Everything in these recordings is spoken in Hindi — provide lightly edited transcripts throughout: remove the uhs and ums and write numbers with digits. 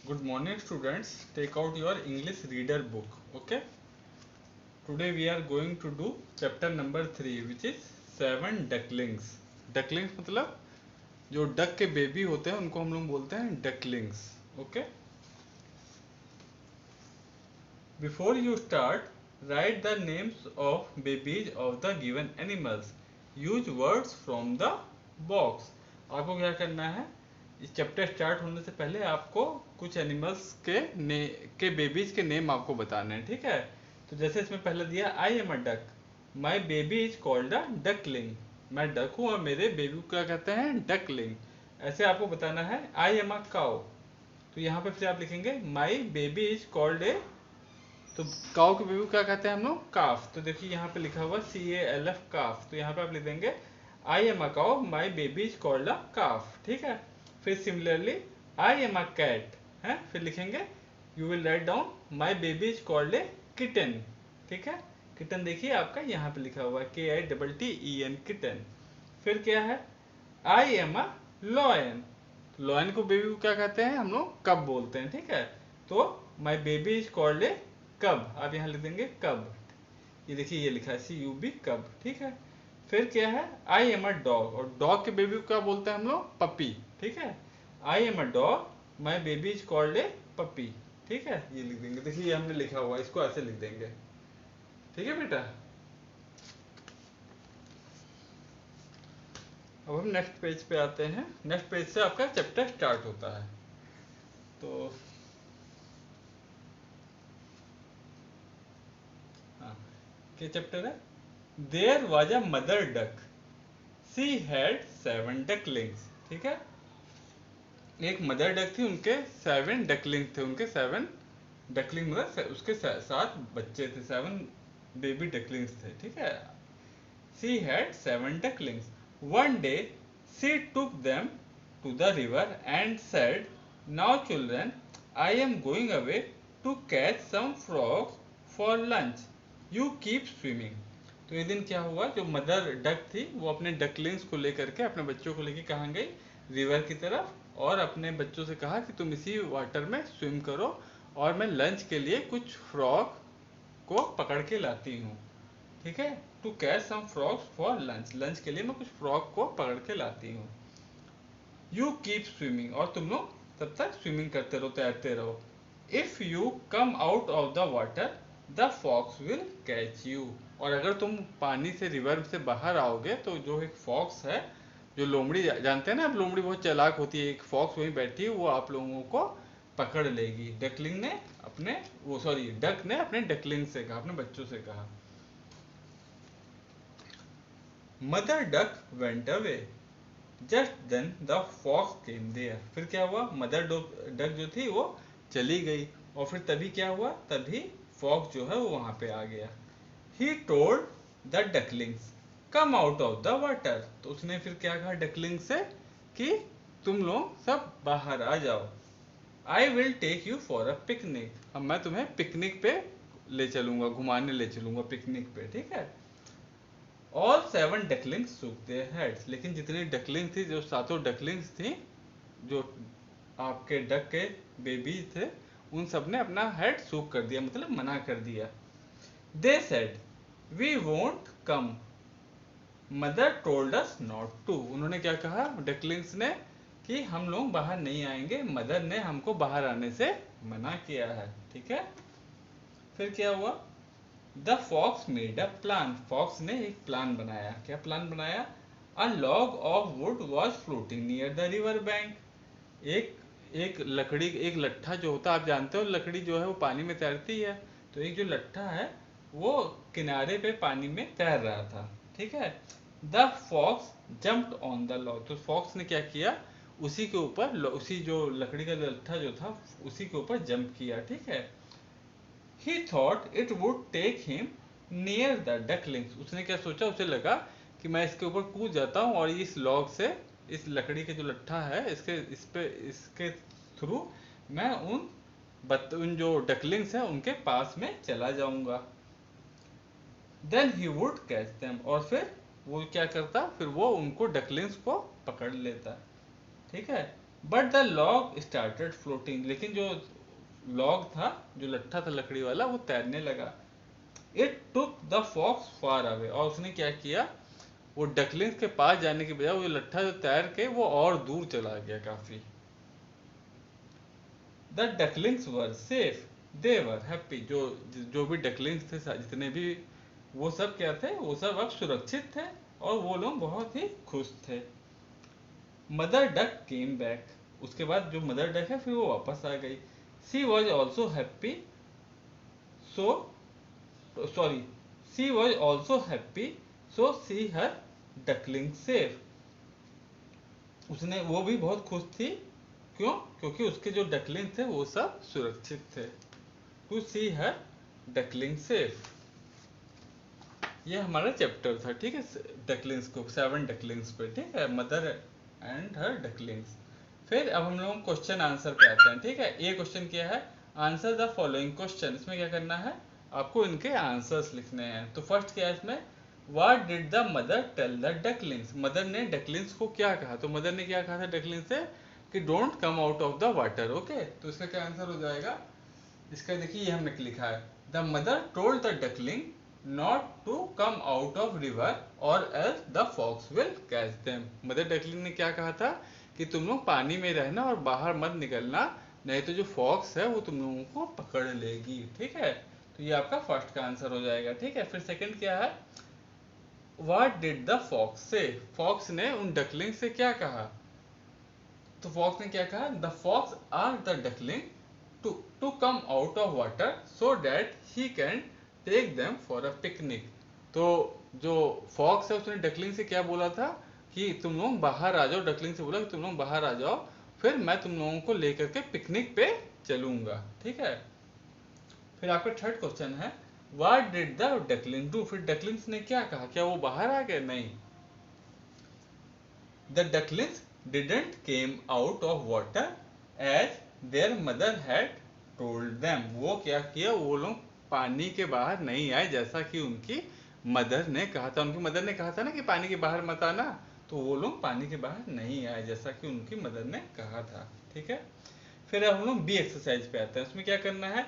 Good morning, students. Take out your English reader book. Okay. Today we are going to do chapter number 3, which is 7 ducklings. Ducklings मतलब जो डक के बेबी होते हैं उनको हम लोग बोलते हैं ducklings. Okay. Before you start, write the names of babies of the given animals. Use words from the box. आपको क्या करना है, इस चैप्टर स्टार्ट होने से पहले आपको कुछ एनिमल्स के बेबीज के नेम आपको बताने हैं. ठीक है. तो जैसे इसमें पहले दिया आई am a duck, my baby is called a duckling. मैं डक हूँ और मेरे बेबी को क्या कहते हैं, डकलिंग. ऐसे आपको बताना है. आई एम अ काउ, तो यहाँ पे फिर आप लिखेंगे माई बेबी इज कॉल्ड ए, तो काउ के बेबी को क्या कहते हैं हम लोग, काफ. तो देखिए यहाँ पे लिखा हुआ CALF काफ, तो यहाँ पे आप लिख देंगे I am a cow, my baby is called a calf. ठीक है. फिर similarly I am a cat है, फिर लिखेंगे you will write down my baby is called a kitten. ठीक है. किटन देखिए आपका यहाँ पे लिखा हुआ है KITTEN किटन. फिर क्या है, I am a lion. Lion को बेबी को क्या कहते हैं हम लोग, कब बोलते हैं. ठीक है. तो माई बेबी इज कॉल्ड ए कब, आप यहाँ लिख देंगे कब. ये देखिए ये लिखा है CUB कब. ठीक है. फिर क्या है, आई एम अ डॉग, और डॉग के बेबी को क्या बोलते हैं हम लोग, पपी. ठीक है. I am a dog, my baby is called A puppy. ठीक है. ये लिख देंगे. देखिए ये हमने लिखा हुआ है, इसको ऐसे लिख देंगे. ठीक है बेटा. अब हम नेक्स्ट पेज पे आते हैं. नेक्स्ट पेज से आपका चैप्टर स्टार्ट होता है. तो हाँ, क्या चैप्टर है, there was a mother duck, she had 7 ducklings. ठीक है. एक मदर डक थी, उनके 7 डकलिंग थे. उनके 7 डकलिंग मतलब उसके 7 बच्चे थे, 7 बेबी डकलिंग्स थे. ठीक है. She had 7 ducklings. One day she took them to the river and said, now children, I am going away to catch some frogs for lunch, you keep swimming. तो एक दिन क्या हुआ, जो मदर डक थी वो अपने डकलिंग्स को लेकर के, अपने बच्चों को लेकर कहाँ गई, रिवर की तरफ, और अपने बच्चों से कहा कि तुम इसी वाटर में स्विम करो और मैं लंच के लिए कुछ फ्रॉग को पकड़ के लाती हूँ. ठीक है. To catch some frogs for lunch, lunch के लिए मैं कुछ फ्रॉग को पकड़ के लाती हूँ. यू कीप स्विमिंग, और तुम लोग तब तक स्विमिंग करते रहो, तैरते रहो. If you come out of the water the fox will catch you. और अगर तुम पानी से, रिवर से बाहर आओगे, तो जो एक फॉक्स है, जो लोमड़ी, जानते हैं ना आप, लोमड़ी बहुत चालाक होती है, एक फॉक्स वहीं बैठी है, वो आप लोगों को पकड़ लेगी. डकलिंग ने अपने, वो सॉरी डक ने अपने डकलिंग से कहा, अपने बच्चों से कहा. Mother duck went away, just then the fox came there. फिर क्या हुआ, मदर डक जो थी वो चली गई, और फिर तभी क्या हुआ, तभी फॉक्स जो है वो वहां पे आ गया. He told the ducklings come out of the water. तो उसने फिर क्या कहा डकलिंग से कि तुम लोग सब बाहर आ जाओ. I will take you for a picnic. अब मैं तुम्हें पिकनिक पे ले चलूंगा, घुमाने ले चलूंगा पिकनिक पे. ठीक है. All 7 ducklings shook their heads. लेकिन जितनी डकलिंग थी, जो सातों डकलिंग्स थी, जो आपके डक के बेबी थे, उन सब ने अपना हेड सूक कर दिया, मतलब मना कर दिया. They said we won't come, mother told us not to. उन्होंने क्या कहा डकलिंग्स ने, कि हम लोग बाहर नहीं आएंगे, मदर ने हमको बाहर आने से मना किया है. ठीक है. फिर क्या हुआ, the fox made a plan. Fox ने एक प्लान बनाया. क्या प्लान बनाया, a log of wood was floating near the river bank. एक एक लकड़ी, एक लट्ठा जो होता है, आप जानते हो लकड़ी जो है वो पानी में तैरती है, तो एक जो लट्ठा है वो किनारे पे पानी में तैर रहा था. ठीक है. The fox jumped on the log. तो फॉक्स ने क्या किया, उसी के ऊपर, उसी जो लकड़ी का लट्ठा जो था उसी के ऊपर जंप किया. ठीक है. He thought it would take him near the ducklings. उसने क्या सोचा, उसे लगा कि मैं इसके ऊपर कूद जाता हूँ और इस लॉग से, इस लकड़ी के जो लट्ठा है, इसके थ्रू मैं उन जो डकलिंग्स हैं उनके पास में चला जाऊंगा. Then he would catch them. और फिर वो क्या करता, फिर वो उनको डकलिंग्स को पकड़ लेता. ठीक है. But the log started floating, लेकिन जो लॉग था, जो लट्ठा था लकड़ी वाला, वो तैरने लगा। It took the fox far away, और उसने क्या किया, वो डकलिंग्स के पास जाने के बजाय वो लट्ठा जो तैर के वो और दूर चला गया काफी। The ducklings were safe, they were happy, जो जो भी डकलिंग्स थे, जितने भी, वो सब क्या थे, वो सब अब सुरक्षित थे और वो लोग बहुत ही खुश थे। मदर डक केम बैक, उसके बाद जो मदर डक है फिर वो वापस आ गई। She was also happy, so sorry she was also happy, so see her duckling safe, उसने, वो भी बहुत खुश थी। क्यों? क्योंकि उसके जो डकलिंग थे वो सब सुरक्षित थे। To see her duckling safe, ये हमारा चैप्टर था, ठीक है, डकलिंग्स को, 7 डकलिंग्स पे, ठीक है, मदर एंड हर डकलिंग्स। फिर अब हम लोग क्वेश्चन आंसर पे आते हैं, ठीक है। ये क्वेश्चन क्या है, आंसर द फॉलोइंग क्वेश्चन, इसमें क्या करना है, आपको इनके आंसर्स लिखने हैं। तो फर्स्ट क्या है इसमें, what did the mother tell the ducklings, mother ने डकलिंग्स को क्या कहा, तो मदर ने क्या कहा था डकलिंग्स से कि don't come out of the water. Okay, तो इसका क्या आंसर हो जाएगा, इसका देखिए ये हमने लिखा है, the mother told the duckling not to come out of river और else the fox will catch them. Mother duckling ने क्या कहा था कि तुम लोग पानी में रहना और बाहर मत निकलना, नहीं तो जो फॉक्स है वो तुम लोगों को पकड़ लेगी, ठीक है। तो ये आपका फर्स्ट का आंसर हो जाएगा, ठीक है। फिर सेकंड क्या है, व्हाट डिड द फॉक्स से, फॉक्स ने उन डकलिंग से क्या कहा, तो फॉक्स ने क्या कहा, the fox asked the duckling to come out of water so that he can take them for a picnic. तो जो फॉक्स है उसने डकलिंग से क्या बोला था कि तुम लोग बाहर आ जाओ, डकलिंग से बोला कि तुम लोग बाहर आ जाओ, फिर मैं तुम लोगों को लेकर के पिकनिक पे चलूंगा, ठीक है। फिर आपका थर्ड क्वेश्चन है, what did the duckling do, फिर डकलिंग्स ने क्या कहा, क्या वो बाहर आ गए, नहीं। The ducklings didn't came out of water as their mother had told them. वो क्या किया, वो लोग पानी के बाहर नहीं आए जैसा कि उनकी मदर ने कहा था। उनकी मदर ने कहा था ना कि पानी के बाहर मत आना, तो वो लोग पानी के बाहर नहीं आए जैसा कि उनकी मदर ने कहा था, ठीक है। फिर अब हम लोग बी एक्सरसाइज पे आते हैं। उसमें क्या करना है,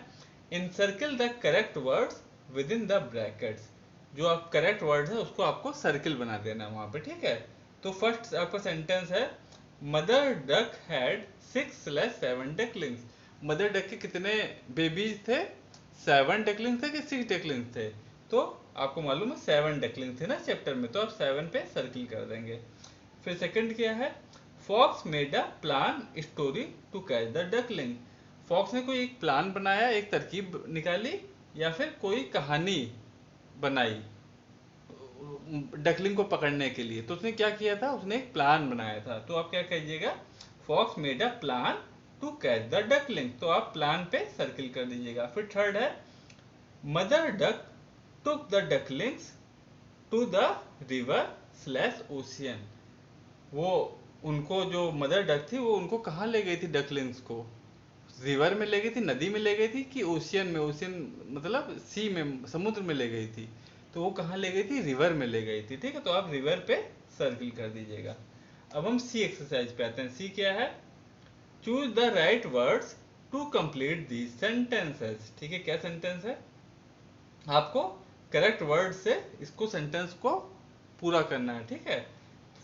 encircle the correct words within the brackets, जो आप करेक्ट वर्ड है उसको आपको सर्किल बना देना है वहां पे, ठीक है। तो फर्स्ट आपका सेंटेंस है, mother duck had 6/7 ducklings, mother duck के कितने बेबीज थे, 7 डकलिंग्स थे कि 6 डकलिंग्स थे, तो आपको मालूम है 7 डकलिंग थे ना चैप्टर में, तो आप 7 पे सर्किल कर देंगे। फिर सेकंड क्या है, fox made a plan story to catch the duckling, fox ने कोई एक प्लान बनाया, एक तरकीब निकाली, या फिर कोई कहानी बनाई डकलिंग को पकड़ने के लिए। तो उसने क्या किया था, उसने एक प्लान बनाया था। तो आप क्या कहिएगा, fox made a plan to catch the duckling, तो आप प्लान पे सर्किल कर दीजिएगा। फिर थर्ड है, mother duck took the ducklings to the river ocean, वो उनको, जो मदर डक थी वो उनको कहाँ ले गई थी डकलिंग्स को, रिवर में ले गई थी, नदी में ले गई थी कि ओशियन में, ओशियन मतलब सी में, समुद्र में ले गई थी, तो वो कहाँ ले गई थी, रिवर में ले गई थी, ठीक है। तो आप रिवर पे सर्किल कर दीजिएगा। अब हम सी एक्सरसाइज पे आते हैं। सी क्या है, choose the right words to complete these sentences, ठीक है। क्या सेंटेंस है, आपको करेक्ट वर्ड से इसको सेंटेंस को पूरा करना है, ठीक है।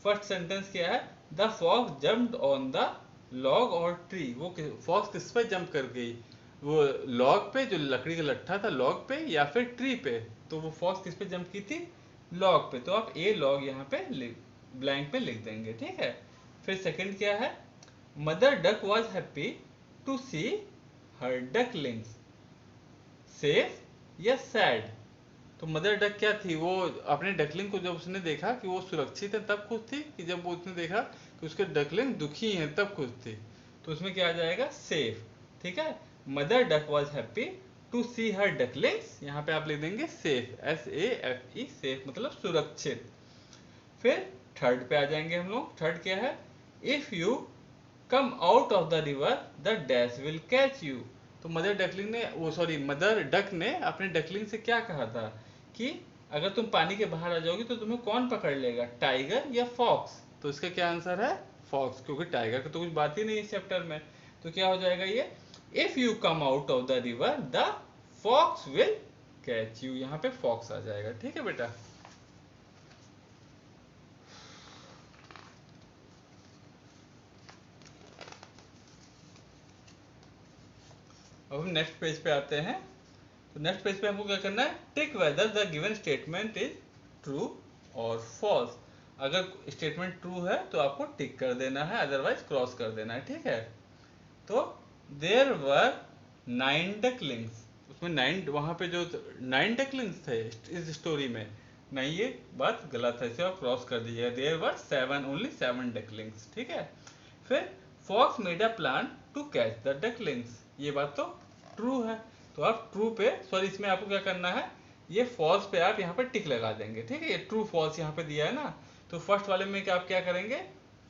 फर्स्ट सेंटेंस क्या है, the fox jumped on the log और ट्री, वो फॉक्स किस पे जंप कर गई, वो लॉग पे, जो लकड़ी का लट्ठा था लॉग पे, या फिर ट्री पे, तो वो फॉक्स किस पे जंप की थी, लॉग पे, तो आप ए लॉग यहाँ पे ब्लैंक पे लिख देंगे, ठीक है। फिर सेकंड क्या है, mother duck was happy to see her ducklings, safe या सैड, तो मदर डक क्या थी, वो अपने डकलिंग को जब उसने देखा कि वो सुरक्षित है तब खुश थी, कि जब वो उसने देखा कि उसके डकलिंग दुखी हैं तब खुश थी, तो उसमें क्या आ जाएगा, सेफ, ठीक है। Mother duck was happy to see her ducklings, यहाँ पे आप लिख देंगे सेफ, SAFE, सेफ मतलब सुरक्षित। फिर थर्ड पे आ जाएंगे हम लोग। थर्ड क्या है, if you come out of the river the dash will catch you, तो मदर डकलिंग ने, वो सॉरी मदर डक ने अपने डकलिंग से क्या कहा था कि अगर तुम पानी के बाहर आ जाओगी तो तुम्हें कौन पकड़ लेगा, टाइगर या फॉक्स, तो इसका क्या आंसर है, फॉक्स, क्योंकि टाइगर की तो कुछ बात ही नहीं इस चैप्टर में। तो क्या हो जाएगा ये, if you come out of the river the fox will catch you, यहाँ पे फॉक्स आ जाएगा। ठीक है बेटा। अब हम नेक्स्ट पेज पे आते हैं। तो नेक्स्ट पेज पे हमको क्या करना है, tick whether the given statement is true और फॉल्स। अगर स्टेटमेंट ट्रू है तो आपको टिक कर देना है, अदरवाइज क्रॉस कर देना है। ठीक है। तो देयर वर 9 डकलिंग्स, उसमें 9, वहां पे जो 9 डकलिंग्स थे इस स्टोरी में, नहीं ये बात गलत है, इसे आप क्रॉस कर दीजिएगा। There were 7, only 7 ducklings. ठीक है। फिर fox made a plan to catch the ducklings, ये बात तो ट्रू है। तो आप ट्रू पे, सॉरी इसमें आपको क्या करना है, ये फॉल्स पे आप यहाँ पे टिक लगा देंगे। ठीक है। ये ट्रू फॉल्स यहाँ पे दिया है ना, तो फर्स्ट वाले में क्या आप क्या करेंगे,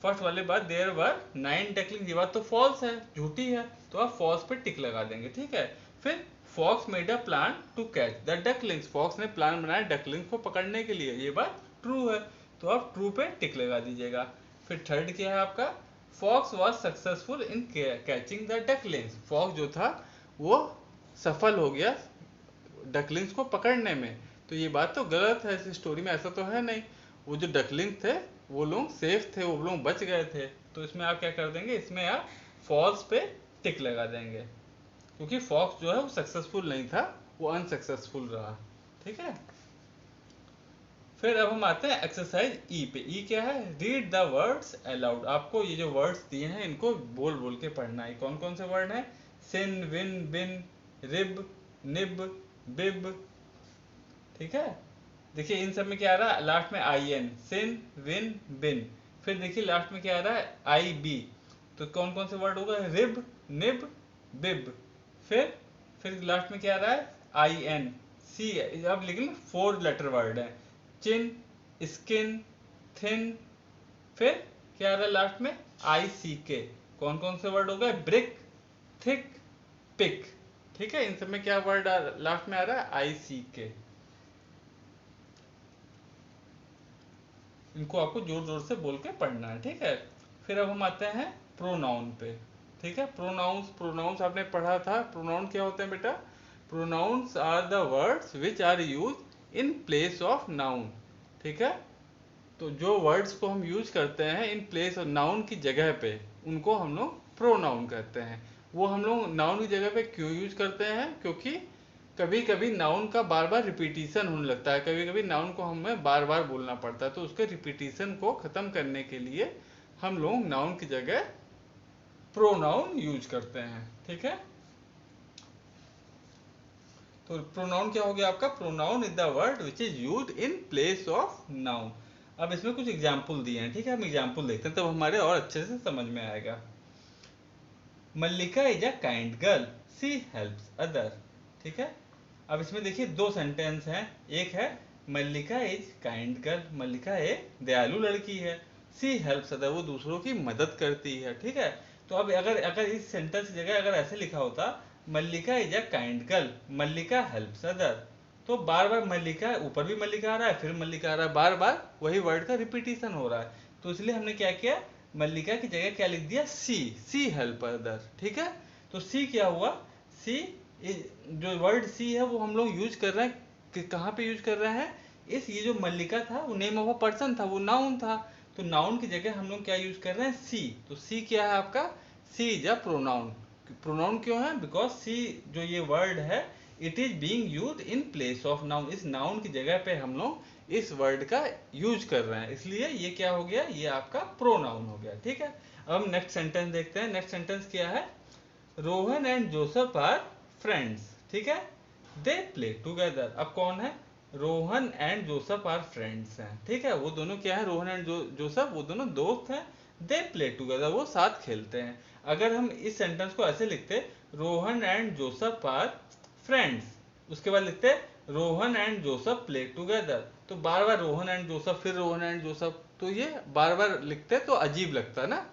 फर्स्ट वाले बात देयर वर 9 डकलिंग, ये बात तो फॉल्स है, झूठी है, तो आप फॉल्स पे टिक लगा देंगे। ठीक है। फिर fox made a plan to catch the ducklings, fox ने प्लान बनाया डकलिंग्स को पकड़ने के लिए, ये बात ट्रू है, तो आप ट्रू पे टिक लगा दीजिएगा। फिर थर्ड क्या है आपका, fox was successful in catching the ducklings, fox जो था वो सफल हो गया डकलिंग्स को पकड़ने में, तो ये बात तो गलत है, इस स्टोरी में ऐसा तो है नहीं। वो जो डकलिंग थे वो लोग सेफ थे, वो लोग बच गए थे, तो इसमें आप क्या कर देंगे, इसमें आप फॉल्स पे टिक लगा देंगे, क्योंकि फॉक्स जो है वो सक्सेसफुल नहीं था, वो अनसक्सेसफुल रहा। ठीक है। फिर अब हम आते हैं एक्सरसाइज ई पे। ई क्या है, रीड द वर्ड्स अलाउड। आपको ये जो वर्ड्स दिए हैं इनको बोल बोल के पढ़ना है। कौन कौन से वर्ड हैं, सिन, विन, बिन, रिब, निब, बिब। ठीक है। देखिए इन सब में क्या आ रहा है, लास्ट में आई एन, सिन, विन, बिन। फिर देखिए लास्ट में क्या आ रहा है, आई बी। तो कौन कौन से वर्ड होगा, रिब, निब, बिब। फिर लास्ट में क्या आ रहा है, आई एन, सी। अब लेकिन 4 लेटर वर्ड है, चिन, स्किन, थिन। फिर क्या आ रहा है लास्ट में, आई सी के। कौन कौन से वर्ड हो गए, ब्रिक, थिक, पिक। ठीक है। इन सब में क्या वर्ड लास्ट में आ रहा है, आई सी के। इनको आपको जोर जोर से बोल के पढ़ना है। ठीक है। फिर अब हम आते हैं प्रोनाउन पे। ठीक है। प्रोनाउंस, प्रोनाउंस आपने पढ़ा था, प्रोनाउन क्या होते हैं बेटा, pronouns are the words which are use in place of noun. ठीक है। तो जो वर्ड्स को हम यूज करते हैं इन प्लेस ऑफ नाउन की जगह पे, उनको हम लोग प्रोनाउन कहते हैं। वो हम लोग नाउन की जगह पे क्यों यूज करते हैं, क्योंकि कभी कभी नाउन का बार बार रिपीटिशन होने लगता है, कभी कभी नाउन को हमें बार बार बोलना पड़ता है, तो उसके रिपीटिशन को खत्म करने के लिए हम लोग नाउन की जगह प्रोनाउन यूज करते हैं। ठीक है। तो प्रोनाउन क्या हो गया आपका, pronoun is the word which is use in place of noun. अब इसमें कुछ एग्जाम्पल दिए हैं। ठीक है। हम एग्जाम्पल देखते हैं तब हमारे और अच्छे से समझ में आएगा। Mallika is a kind girl, she helps other. ठीक है। अब इसमें देखिए 2 सेंटेंस हैं। एक है मल्लिका इज काइंड गर्ल, मल्लिका एक दयालु लड़की है, सी हेल्प्स अदर, वो दूसरों की मदद करती है। ठीक है। तो अब अगर अगर इस सेंटेंस की जगह अगर ऐसे लिखा होता, Mallika is a kind girl, Mallika helps other, तो बार बार मल्लिका, ऊपर भी मल्लिका आ रहा है, फिर मल्लिका आ रहा है, बार बार वही वर्ड का रिपीटिशन हो रहा है। तो इसलिए हमने क्या किया, मल्लिका की जगह क्या लिख दिया, सी, सी हेल्प अदर। ठीक है। तो सी क्या हुआ, सी, जो वर्ड सी है वो हम लोग यूज कर रहे हैं कहाँ पे यूज कर रहे हैं, इस ये जो मल्लिका था वो नेम ऑफ अ पर्सन था, वो नाउन था, तो नाउन की जगह हम लोग क्या यूज कर रहे हैं, सी। तो सी क्या है आपका, सी इज अ प्रोनाउन। प्रोनाउन क्यों है, बिकॉज सी जो ये वर्ड है it is being used in place of noun, इस नाउन की जगह पे हम लोग इस वर्ड का यूज कर रहे हैं, इसलिए ये क्या हो गया, ये आपका प्रोनाउन हो गया। ठीक है। अब हम नेक्स्ट सेंटेंस देखते हैं। नेक्स्ट सेंटेंस क्या है, Rohan and Joseph are friends. ठीक है। They play together. अब कौन है, Rohan and Joseph are friends हैं। ठीक है। वो दोनों क्या है, रोहन एंड जोसेफ वो दोनों दोस्त हैं। दे प्ले टूगेदर, वो साथ खेलते हैं। अगर हम इस सेंटेंस को ऐसे लिखते, Rohan and Joseph are friends, उसके बाद लिखते Rohan and Joseph play together, तो बार बार रोहन एंड जोसेफ, फिर रोहन एंड जोसेफ, तो ये बार बार लिखते तो अजीब लगता ना,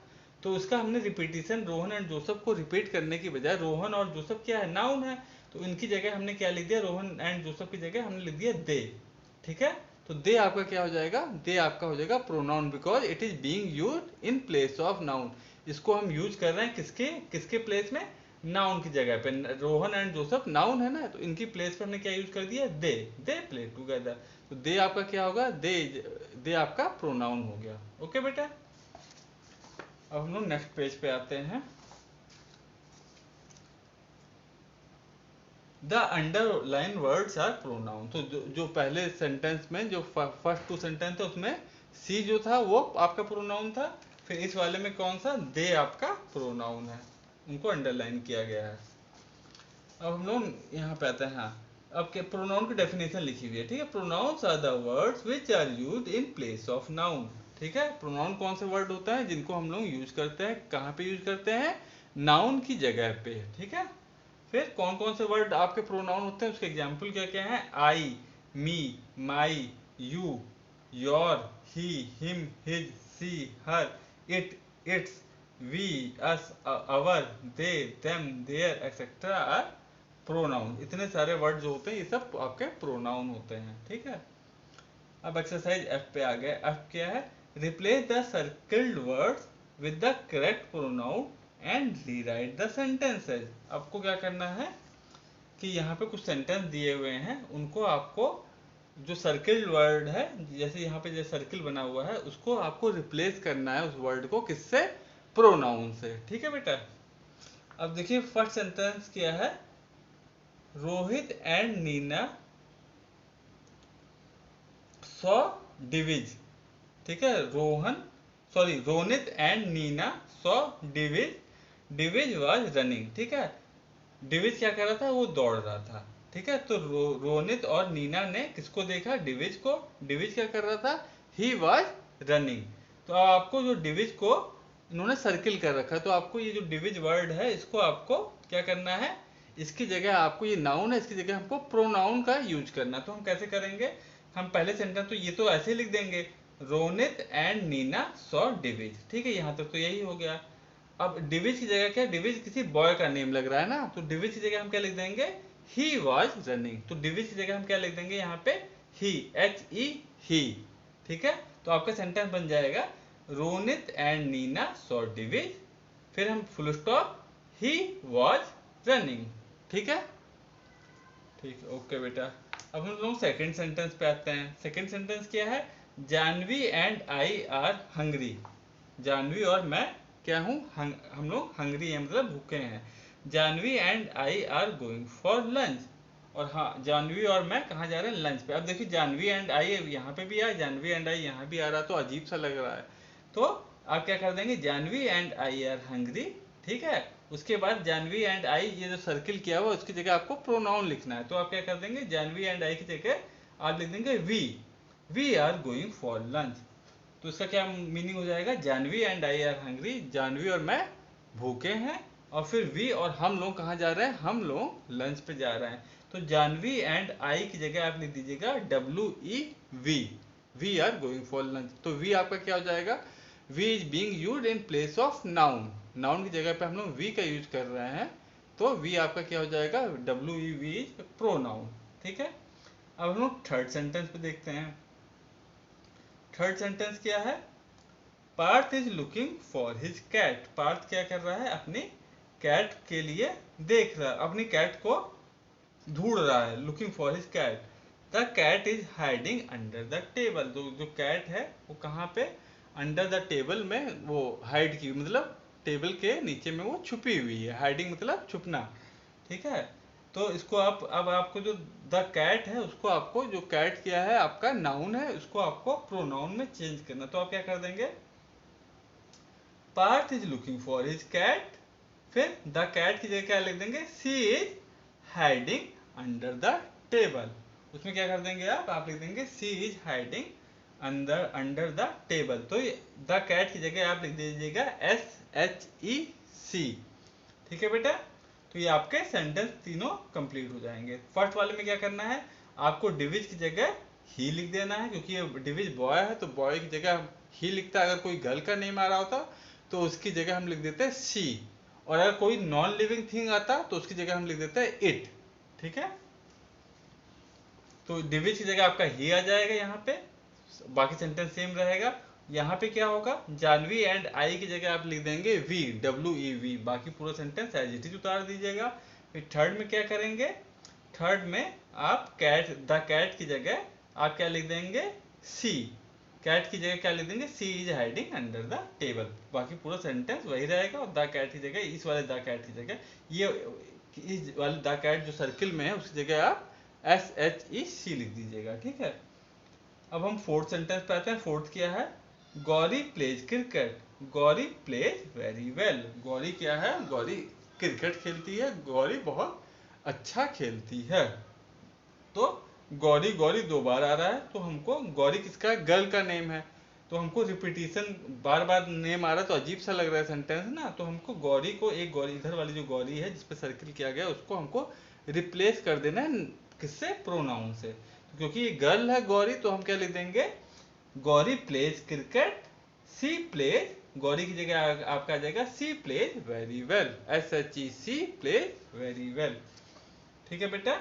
तो उसका हमने रिपीटिशन रोहन एंड जोसेफ को रिपीट करने की बजाय, रोहन और जोसेफ क्या है, नाउन है, तो इनकी जगह हमने क्या लिख दिया, रोहन एंड जोसेफ की जगह हमने लिख दिया दे। ठीक है। तो दे आपका क्या हो जाएगा, दे आपका हो जाएगा pronoun because it is being used in place of noun. इसको हम यूज कर रहे हैं किसके किसके प्लेस में, नाउन की जगह पे। रोहन एंड जोसेफ नाउन है ना, तो इनकी प्लेस पे हमने क्या यूज कर दिया, दे प्ले टुगेदर। तो दे आपका क्या होगा, दे आपका प्रोनाउन हो गया। ओके बेटा, अब हम लोग नेक्स्ट पेज पे आते हैं। The underline words are pronoun. तो जो पहले सेंटेंस में जो फर्स्ट टू सेंटेंस थे उसमें सी जो था वो आपका प्रोनाउन था, फिर इस वाले में कौन सा, दे आपका प्रोनाउन है, उनको अंडरलाइन किया गया है। अब हम लोग यहाँ पे आते हैं। हाँ, अब के प्रोनाउन की डेफिनेशन लिखी हुई है, ठीक है। Pronouns are the words which are used in place of noun. ठीक है, प्रोनाउन कौन से वर्ड होता है जिनको हम लोग यूज करते हैं, कहाँ पे यूज करते हैं, नाउन की जगह पे। ठीक है, फिर कौन कौन से वर्ड आपके प्रोनाउन होते हैं, उसके एग्जाम्पल क्या क्या है, I, me, my, you, your, he, him, his, she, her, it, its, we, us, our, they, them, their etcetera are pronoun. इतने सारे वर्ड जो होते हैं ये सब आपके प्रोनाउन होते हैं। ठीक है, अब एक्सरसाइज एफ पे आ गए। एफ क्या है, replace the circled words with the correct pronoun and rewrite the sentences. आपको क्या करना है कि यहाँ पे कुछ सेंटेंस दिए हुए हैं, उनको आपको जो सर्किल्ड वर्ड है, जैसे यहाँ पे जो सर्किल बना हुआ है, उसको आपको रिप्लेस करना है उस वर्ड को, किससे, प्रोनाउन से। ठीक है बेटा, अब देखिए फर्स्ट सेंटेंस क्या है, रोहित एंड नीना सॉ डिविज। ठीक है, Ronit and Neena saw Divij, Divij was running. ठीक है, डिविज क्या कर रहा था, वो दौड़ रहा था। ठीक है, तो रोनित और नीना ने किसको देखा, डिविज को। डिविज क्या कर रहा था, ही वाज रनिंग। तो आपको जो डिविज को इन्होंने सर्किल कर रखा है, तो आपको ये जो डिविज वर्ड है इसको आपको क्या करना है, इसकी जगह आपको, ये नाउन है, इसकी जगह हमको प्रोनाउन का यूज करना। तो हम कैसे करेंगे, हम पहले सेंटेंस तो ये तो ऐसे लिख देंगे, रोनित एंड नीना सॉ डिविज। ठीक है, यहाँ तक तो यही हो गया। अब डिविज की जगह क्या, डिविज किसी बॉय का नेम लग रहा है ना, तो डिविज की जगह हम क्या लिख देंगे, ही वॉज रनिंग। तो डिविज की जगह हम क्या लिख देंगे यहाँ पे, ही, HE, ही। ठीक है, तो आपका सेंटेंस बन जाएगा, रोनित एंड नीना सॉ डिविज, फिर हम full stop, he was running. ठीक है, ठीक, ओके बेटा। अब हम लोग सेकंड सेंटेंस पे आते हैं। सेकंड सेंटेंस क्या है, Jahnavi and I are hungry. Jahnavi और मैं क्या हूँ, हम लोग हंग्री हैं, मतलब भूखे हैं। Jahnavi and I are going for lunch. और हाँ, जानवी और मैं कहाँ जा रहे हैं, लंच पे। अब देखिए जानवी एंड आई यहाँ पे भी आया, जानवी एंड आई यहाँ भी आ रहा, तो अजीब सा लग रहा है। तो आप क्या कर देंगे, Jahnavi and I are hungry. ठीक है, उसके बाद जानवी एंड आई, ये जो सर्किल किया हुआ उसकी जगह आपको प्रोनाउन लिखना है। तो आप क्या कर देंगे, जानवी एंड आई की जगह आप लिख देंगे we are going for lunch. तो इसका क्या मीनिंग हो जाएगा, Jahnavi and I are hungry, Jahnavi और मैं भूखे हैं, और फिर वी और हम लोग कहाँ जा रहे हैं, हम लोग लंच पे जा रहे हैं। तो जानवी एंड आई की जगह आप लिख दीजिएगा WEV, we are going for lunch. तो वी आपका क्या हो जाएगा, we is being used in place of noun. Noun की जगह पे हम लोग वी का यूज कर रहे हैं, तो वी आपका क्या हो जाएगा, WEV इज प्रोनाउन। ठीक है, अब हम लोग थर्ड सेंटेंस पे देखते हैं। थर्ड सेंटेंस क्या है, Parth is looking for his cat. Parth क्या कर रहा है, अपनी कैट के लिए देख रहा है, अपनी कैट को ढूंढ रहा है, looking for his cat. The cat is hiding under the table. जो कैट है वो कहाँ पे, अंडर द टेबल में वो हाइड की, मतलब टेबल के नीचे में वो छुपी हुई है। हाइडिंग मतलब छुपना। ठीक है, तो इसको आप, अब आपको जो द कैट है उसको आपको, जो कैट क्या है आपका नाउन है, उसको आपको प्रोनाउन में चेंज करना। तो आप क्या कर देंगे, Parth is looking for his cat, फिर द कैट की जगह क्या लिख देंगे, she is hiding under the table. उसमें क्या कर देंगे आप लिख देंगे she is hiding under the table. तो द कैट की जगह आप लिख दीजिएगा SHEC। ठीक है बेटा, तो ये आपके सेंटेंस तीनों कंप्लीट हो जाएंगे। फर्स्ट वाले में क्या करना है, आपको डिविज की जगह ही लिख देना है, क्योंकि ये डिविज बॉय है तो बॉय की जगह ही लिखता है। अगर कोई गर्ल का नेम आ रहा होता तो उसकी जगह हम लिख देते हैं सी, और अगर कोई नॉन लिविंग थिंग आता तो उसकी जगह हम लिख देते हैं इट। ठीक है, तो डिविज की जगह आपका ही आ जाएगा यहाँ पे, बाकी सेंटेंस सेम रहेगा। यहाँ पे क्या होगा, जानवी एंड आई की जगह आप लिख देंगे वी, WEV, बाकी पूरा सेंटेंस एज इट इज उतार दीजिएगा। फिर थर्ड में क्या करेंगे, थर्ड में आप कैट, द कैट की जगह आप क्या लिख देंगे, सी, कैट की जगह क्या लिख देंगे, she is hiding under the table, बाकी पूरा सेंटेंस वही रहेगा। और द कैट की जगह, इस वाले द कैट की जगह, ये इस वाले द कैट जो सर्किल में है उसकी जगह आप SHEC लिख दीजिएगा, ठीक है। अब हम फोर्थ सेंटेंस पे आते हैं। फोर्थ क्या है, Gauri plays cricket, Gauri pledge very well, Gauri क्या है, गौरी क्रिकेट खेलती है, गौरी बहुत अच्छा खेलती है। तो गौरी गौरी दो बार आ रहा है, तो हमको गौरी किसका, गर्ल का नेम है, तो हमको रिपीटिशन बार बार नेम आ रहा है तो अजीब सा लग रहा है सेंटेंस ना, तो हमको गौरी को, एक गौरी इधर वाली जो गौरी है जिसपे सर्किल किया गया उसको हमको रिप्लेस कर देना है किससे, प्रोनाउन से। क्योंकि ये गर्ल है गौरी, तो हम क्या लिख देंगे, Gauri plays cricket, she plays, Gauri की जगह आपका आ जाएगा she plays very well, SHEC plays very well, ठीक है बेटा।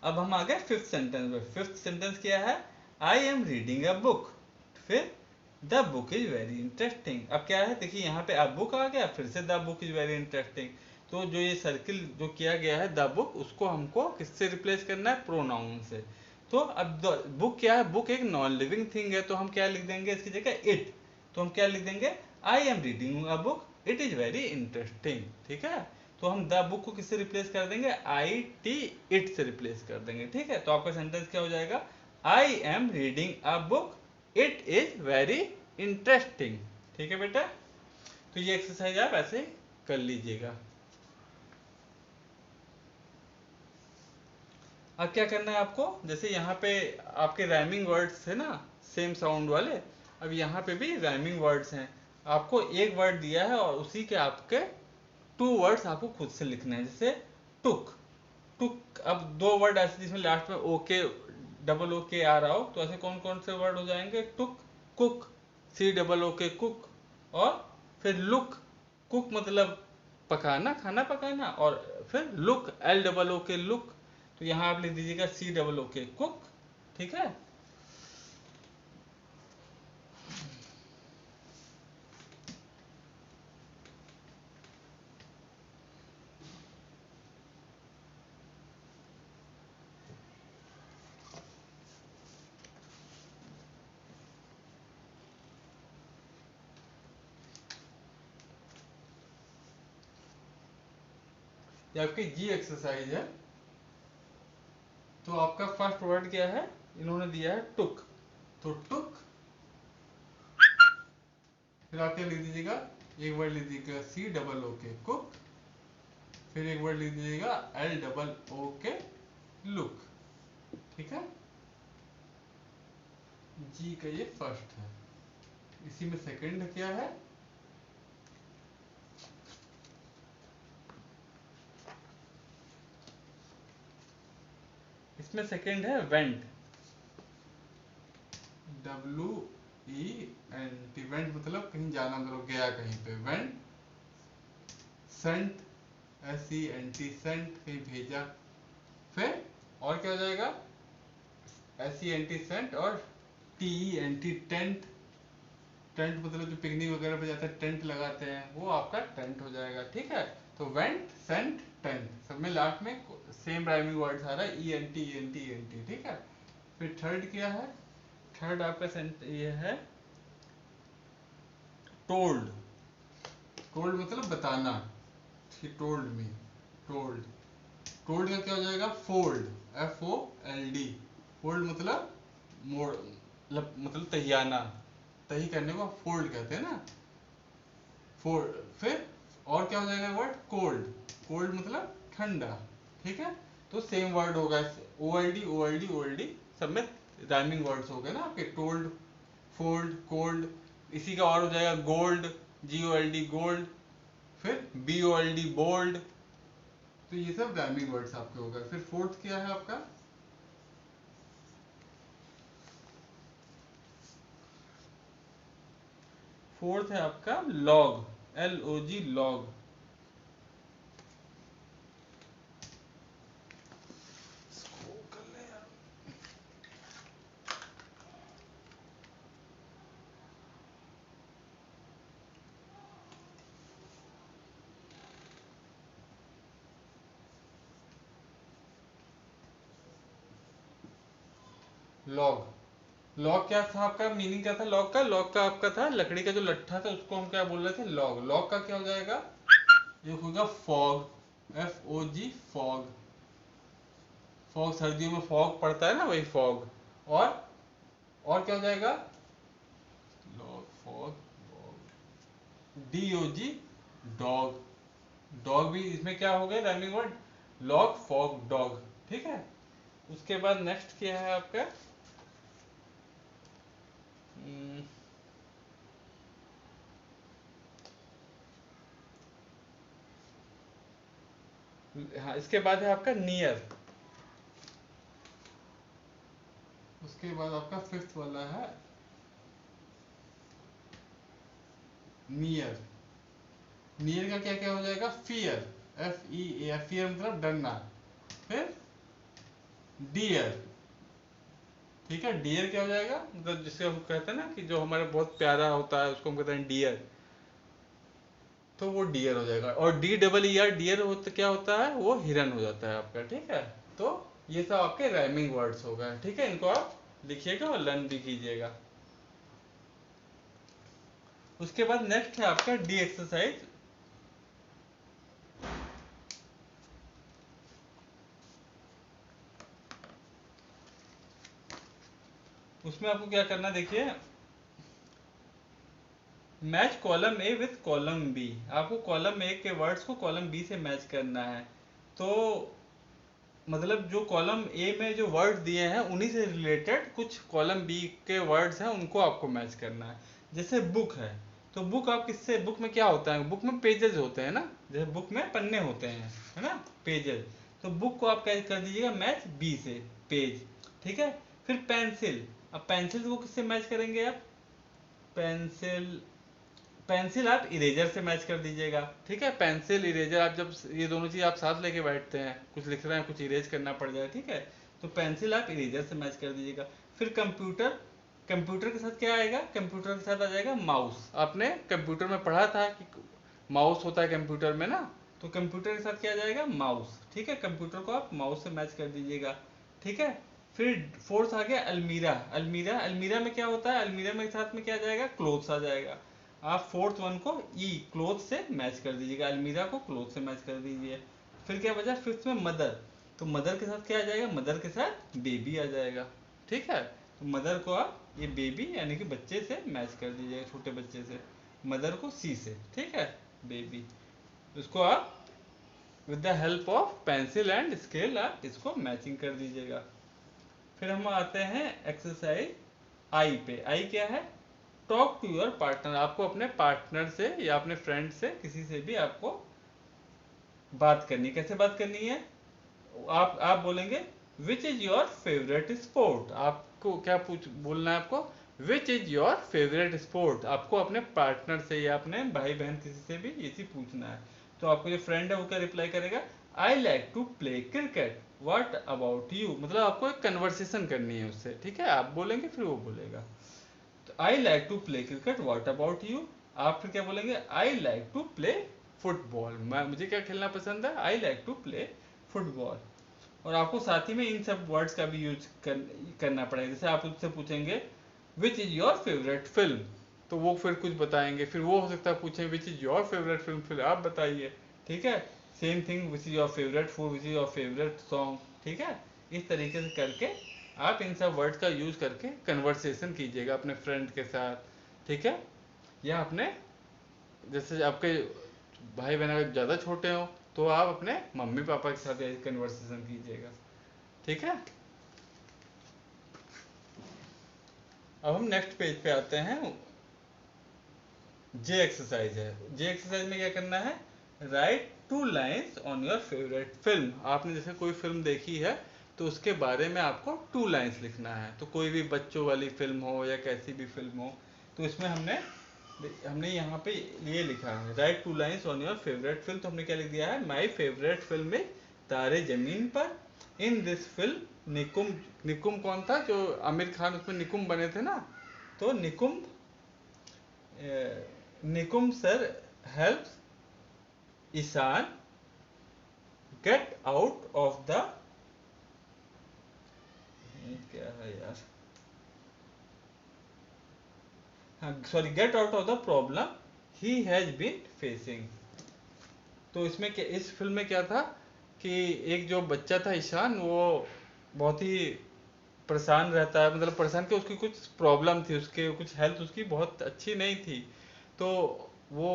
अब हम आ गए फिफ्थ सेंटेंस में। फिफ्थ सेंटेंस क्या है, I am reading a book, फिर the book is very interesting. अब क्या है, देखिए यहाँ पे अ बुक आ गया, फिर से the book is very interesting. तो जो ये सर्किल जो किया गया है द बुक, उसको हमको किससे रिप्लेस करना है, प्रोनाउन से। तो अब बुक क्या है, बुक एक नॉन लिविंग थिंग है, तो हम क्या लिख देंगे इसकी जगह इट, तो हम क्या लिख देंगे, I am reading a book, it is very interesting, ठीक है। तो हम द बुक को किससे रिप्लेस कर देंगे, IT इट से रिप्लेस कर देंगे, ठीक है। तो आपका सेंटेंस क्या हो जाएगा, आई am reading a book, it is very interesting, ठीक है बेटा। तो ये एक्सरसाइज आप ऐसे कर लीजिएगा। अब क्या करना है आपको, जैसे यहाँ पे आपके राइमिंग वर्ड्स थे ना, सेम साउंड वाले, अब यहाँ पे भी राइमिंग वर्ड्स हैं। आपको एक वर्ड दिया है और उसी के आपके 2 वर्ड्स आपको खुद से लिखने हैं। जैसे टुक, टुक, अब 2 वर्ड ऐसे जिसमें लास्ट में ओके, OOK आ रहा हो, तो ऐसे कौन कौन से वर्ड हो जाएंगे, टुक, कुक, COOK कुक, और फिर लुक, कुक मतलब पकाना, खाना पकाना, और फिर लुक, LOOK लुक, तो यहाँ आप लिख दीजिएगा COOK कुक, ठीक है। ये आपकी जी एक्सरसाइज है। तो आपका फर्स्ट वर्ड क्या है, इन्होंने दिया है टुक, तो टुक, फिर आप क्या लिख दीजिएगा, एक वर्ड लिख दीजिएगा COOK कुक, फिर एक वर्ड लिख दीजिएगा LOOK लुक, ठीक है। जी का ये फर्स्ट है। इसी में सेकंड क्या है, इसमें सेकंड है वेंट, WENT, वेंट मतलब कहीं जाना, मतलब गया कहीं पे, वेंट। सेंट, SENT सेंट, कहीं भेजा। फिर और क्या हो जाएगा, SENT सेंट, और TENT टेंट, टेंट मतलब जो पिकनिक वगैरह पे जाते हैं टेंट लगाते हैं, वो आपका टेंट हो जाएगा, ठीक है। तो वेंट, सेंट, टेंट, सब में लास्ट में सेम राइमिंग वर्ड्स आ रहा है, ENT, ठीक है। फिर थर्ड क्या है, थर्ड आपका सेंट ये है टोल्ड, टोल्ड मतलब बताना, टोल्ड मी, टोल्ड, टोल्ड का क्या हो जाएगा, फोल्ड, FOLD, फोल्ड मतलब मोड़, मतलब तहियाना, तही करने को फोल्ड कहते हैं ना, फोल्ड। फिर और क्या हो जाएगा वर्ड, कोल्ड, कोल्ड मतलब ठंडा, ठीक है। तो सेम वर्ड होगा, OLD सब में राइमिंग वर्ड्स हो गए ना आपके, टोल्ड, फोल्ड, कोल्ड। इसी का और हो जाएगा गोल्ड, GOLD गोल्ड, फिर BOLD बोल्ड। तो ये सब राइमिंग वर्ड्स आपके हो गए। फिर फोर्थ क्या है आपका, फोर्थ है आपका log, LOG log, log. Log क्या था आपका, मीनिंग क्या था लॉग का? लॉग का आपका था लकड़ी का जो लट्ठा था उसको हम क्या बोल रहे थे, लॉग। लॉग का क्या हो जाएगा, ये होगा फॉग, FOG, फॉग। फॉग, सर्दियों में फॉग पड़ता है ना, वही फॉग। और क्या हो जाएगा, log, fog, DOG, dog. Dog भी इसमें क्या हो गया rhyming word, log, fog, dog. ठीक है। उसके बाद नेक्स्ट क्या है आपका, हम्म, हाँ इसके बाद है आपका नियर। उसके बाद आपका फिफ्थ वाला है नियर। नियर का क्या क्या हो जाएगा, फियर, FEA, फियर मतलब डरना। फिर डियर। ठीक है, डियर क्या हो जाएगा, मतलब जिसे हम कहते हैं ना कि जो हमारे बहुत प्यारा होता है उसको हम कहते हैं डियर, तो वो डियर हो जाएगा। और DEER, डियर होता क्या होता है, वो हिरन हो जाता है आपका। ठीक है, तो ये सब आपके राइमिंग वर्ड्स हो गए। ठीक है, इनको आप लिखिएगा और लर्न भी कीजिएगा। उसके बाद नेक्स्ट है आपका डी एक्सरसाइज। उसमें आपको क्या करना, देखिए, match column A with column B. आपको कॉलम ए के वर्ड्स को कॉलम बी से मैच करना है। तो मतलब जो कॉलम ए में जो वर्ड दिए हैं उन्हीं से रिलेटेड कुछ कॉलम बी के वर्ड्स हैं, उनको आपको मैच करना है। जैसे बुक है, तो बुक आप किससे, बुक में क्या होता है, बुक में पेजेस होते हैं ना, जैसे बुक में पन्ने होते हैं, है ना, पेजेस। तो बुक को आप क्या कर दीजिएगा, मैच बी से, पेज। ठीक है। फिर पेंसिल, अब पेंसिल को किससे मैच करेंगे आप, पेंसिल, पेंसिल आप इरेजर से मैच कर दीजिएगा। ठीक है, पेंसिल इरेजर, आप जब ये दोनों चीज आप साथ लेके बैठते हैं, कुछ लिख रहे हैं, कुछ इरेज करना पड़ जाए, ठीक है, तो पेंसिल आप इरेजर से मैच कर दीजिएगा। फिर कंप्यूटर, कंप्यूटर के साथ क्या आएगा, कंप्यूटर के साथ आ जाएगा माउस। आपने कंप्यूटर में पढ़ा था कि माउस होता है कंप्यूटर में ना, तो कंप्यूटर के साथ क्या आ जाएगा, माउस। ठीक है, कंप्यूटर को आप माउस से मैच कर दीजिएगा। ठीक है। फिर फोर्थ आ गया अलमीरा। अलमीरा, अलमीरा में क्या होता है, अलमीरा में साथ में क्या आ जाएगा, क्लोथ्स आ जाएगा। आप फोर्थ वन को क्लोथ से मैच कर दीजिएगा, अलमीरा को क्लोथ से मैच कर दीजिए। फिर क्या बचा फिफ्थ में मदर, तो मदर के साथ क्या आ जाएगा, मदर के साथ बेबी आ जाएगा। ठीक है, तो मदर को आप ये बेबी यानी कि बच्चे से मैच कर दीजिएगा, छोटे बच्चे से। मदर को सी से, ठीक है, बेबी। उसको आप with the help of pencil and scale आप इसको मैचिंग कर दीजिएगा। फिर हम आते हैं एक्सरसाइज आई पे। आई क्या है, टॉक टू योर पार्टनर। आपको अपने पार्टनर से या अपने फ्रेंड से, किसी से भी आपको बात करनी। कैसे बात करनी है, आप बोलेंगे which is your favourite sport. आपको क्या पूछ बोलना है आपको, which is your favourite sport. आपको अपने पार्टनर से या अपने भाई बहन किसी से भी ये चीज पूछना है। तो आपको जो फ्रेंड है वो क्या रिप्लाई करेगा, I like to play cricket, what about you. मतलब आपको एक कन्वर्सेशन करनी है उससे। ठीक है, आप बोलेंगे फिर वो बोलेगा। तो I like to play cricket, what about you. आप फिर क्या बोलेंगे, I like to play football. मैं मुझे क्या खेलना पसंद है, I like to play football. और आपको साथ ही में इन सब वर्ड्स का भी करना पड़ेगा। जैसे आप उससे पूछेंगे which is your favourite film, तो वो फिर कुछ बताएंगे। फिर वो हो सकता है पूछें which is your favourite film, फिर आप बताइए। ठीक है, same thing, which is your favourite food, which is your favourite song. ठीक है, इस तरीके से करके आप इन सब वर्ड्स का यूज करके कन्वर्सेशन कीजिएगा अपने फ्रेंड के साथ। ठीक है, या अपने, जैसे आपके भाई बहन अगर ज़्यादा छोटे हो तो आप अपने मम्मी पापा के साथ कन्वर्सेशन कीजिएगा। ठीक है, अब हम नेक्स्ट पेज पे आते हैं। जे एक्सरसाइज है। जे एक्सरसाइज में क्या करना है, right two lines on your favourite film. आपने जैसे कोई फिल्म देखी है तो उसके बारे में आपको 2 लाइन्स लिखना है। तो कोई भी बच्चों वाली फिल्म हो या कैसी भी फिल्म हो, तो इसमें हमने हमने यहाँ पे ये लिखा है right 2 lines on your favourite film. तो हमने क्या लिख दिया है, माई फेवरेट फिल्म इज तारे जमीन पर। In this film Nikum, Nikum कौन था, जो आमिर खान उसमें निकुम बने थे ना, तो Nikum, Nikum sir helps Ishan get out of the, क्या है यार, sorry get out of the problem he has been facing. तो इसमें क्या, इस फिल्म में क्या था कि एक जो बच्चा था ईशान, वो बहुत ही परेशान रहता है, मतलब परेशान कि उसकी कुछ प्रॉब्लम थी, उसके कुछ हेल्थ उसकी बहुत अच्छी नहीं थी। तो वो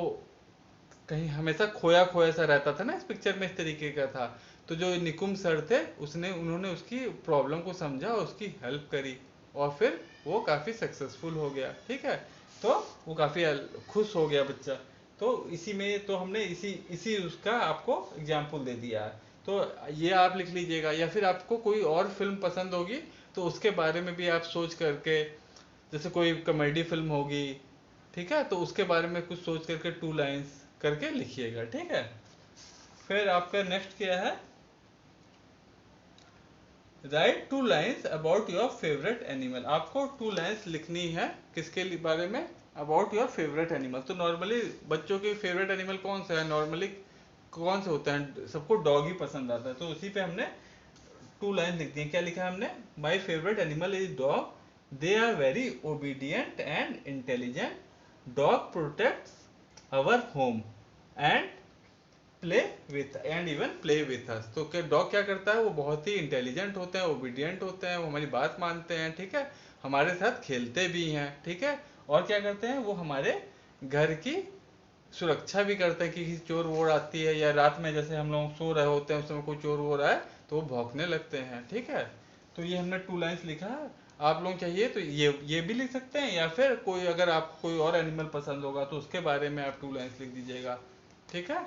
कहीं हमेशा खोया खोया सा रहता था ना, इस पिक्चर में इस तरीके का था। तो जो निकुम सर थे, उसने उन्होंने उसकी प्रॉब्लम को समझा और उसकी हेल्प करी, और फिर वो काफ़ी सक्सेसफुल हो गया। ठीक है, तो वो काफ़ी खुश हो गया बच्चा। तो इसी में तो हमने इसी इसी उसका आपको एग्जाम्पल दे दिया है। तो ये आप लिख लीजिएगा, या फिर आपको कोई और फिल्म पसंद होगी तो उसके बारे में भी आप सोच करके, जैसे कोई कॉमेडी फिल्म होगी, ठीक है, तो उसके बारे में कुछ सोच करके 2 लाइन्स करके लिखिएगा। ठीक है, फिर आपका नेक्स्ट क्या है, right 2 lines about your favourite animal. आपको 2 लाइन्स लिखनी है किसके बारे में, अबाउट योर फेवरेट एनिमल। तो नॉर्मली बच्चों के फेवरेट एनिमल कौन सा है, नॉर्मली कौन से होते हैं, सबको डॉग ही पसंद आता है। तो उसी पे हमने 2 लाइन लिख दी है। क्या लिखा है हमने, my favourite animal is dog, they are very obedient and intelligent, dog protects our home and play with and even play with us. तो क्या डॉग क्या करता है, वो बहुत ही इंटेलिजेंट होते हैं, ओबीडियंट होते हैं, वो हमारी बात मानते हैं, ठीक है, हमारे साथ खेलते भी हैं, ठीक है, और क्या करते हैं, वो हमारे घर की सुरक्षा भी करते हैं कि किसी चोर वोर आती है, या रात में जैसे हम लोग सो रहे होते हैं उस समय कोई चोर वोर आए तो वो भौंकने लगते हैं। ठीक है, तो ये हमने 2 लाइन्स लिखा है। आप लोग चाहिए तो ये भी लिख सकते हैं, या फिर कोई अगर आपको कोई और एनिमल पसंद होगा तो उसके बारे में आप 2 लाइन्स लिख दीजिएगा। ठीक है,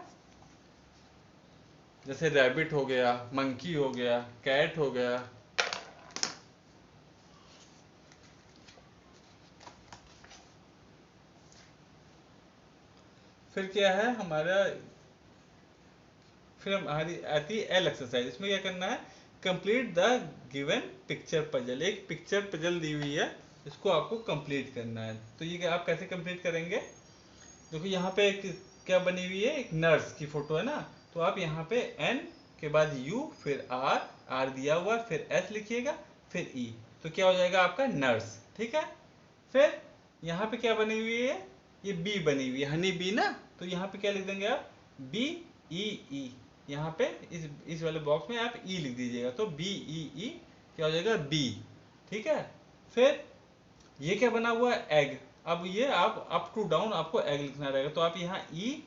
जैसे रैबिट हो गया, मंकी हो गया, कैट हो गया। फिर क्या है हमारा, फिर हमारी आती है एल एक्सरसाइज। इसमें क्या करना है, complete the given picture puzzle. एक पिक्चर पजल दी हुई है, इसको आपको कंप्लीट करना है। तो ये आप कैसे कंप्लीट करेंगे, देखो यहाँ पे एक क्या बनी हुई है, एक नर्स की फोटो है ना। तो आप यहाँ पे एन के बाद यू, फिर आर, आर दिया हुआ, फिर एस लिखिएगा, फिर ई, तो क्या हो जाएगा आपका नर्स। ठीक है, फिर यहाँ पे क्या बनी हुई है, ये बी बनी हुई है, हनी बी ना। तो यहाँ पे क्या लिख देंगे आप, बी ई ई, यहाँ पे इस वाले बॉक्स में आप ई लिख दीजिएगा, तो बी ई ई क्या हो जाएगा बी। ठीक है, फिर ये क्या बना हुआ है, एग। अब ये आप अप टू डाउन आपको एग लिखना रहेगा, तो आप यहाँ ई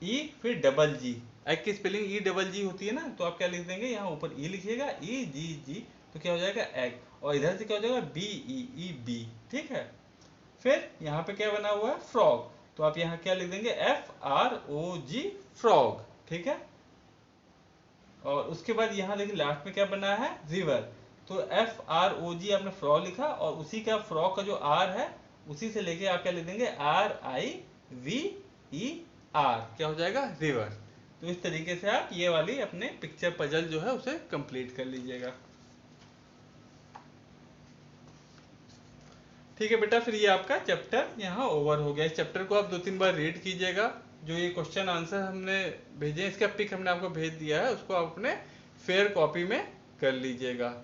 ई फिर डबल जी, एग की स्पेलिंग ई डबल जी होती है ना, तो आप क्या लिख देंगे, यहाँ ऊपर ई लिखिएगा, ई जी जी, तो क्या हो जाएगा एग, और इधर से क्या हो जाएगा बी ई बी। ठीक है, फिर यहाँ पे क्या बना हुआ है, फ्रॉग, तो आप यहाँ क्या लिख देंगे, एफ आर ओ जी, फ्रॉग। ठीक है, और उसके बाद यहाँ देखिए लास्ट में क्या बना है, रिवर, तो एफ आर ओ जी आपने फ्रॉग लिखा, और उसी का फ्रॉग का जो आर है उसी से लेके आप क्या लिख देंगे, are I V E R, क्या हो जाएगा रिवर। तो इस तरीके से आप ये वाली अपने पिक्चर पजल जो है उसे कंप्लीट कर लीजिएगा। ठीक है बेटा, फिर ये आपका चैप्टर यहाँ ओवर हो गया। इस चैप्टर को आप 2-3 बार रीड कीजिएगा। जो ये क्वेश्चन आंसर हमने भेजे, इसका पिक हमने आपको भेज दिया है, उसको आप अपने फेयर कॉपी में कर लीजिएगा।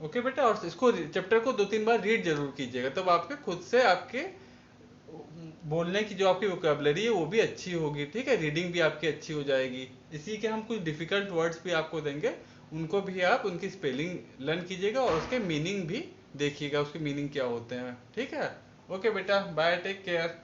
ओके बेटा, और इसको चैप्टर को 2-3 बार रीड जरूर कीजिएगा, तब आपके खुद से आपके बोलने की जो आपकी वोकेबलरी है वो भी अच्छी होगी। ठीक है, रीडिंग भी आपकी अच्छी हो जाएगी। इसी के हम कुछ डिफिकल्ट वर्ड्स भी आपको देंगे, उनको भी आप उनकी स्पेलिंग लर्न कीजिएगा, और उसके मीनिंग भी देखिएगा, उसके मीनिंग क्या होते हैं। ठीक है, ओके बेटा, बाय, टेक केयर।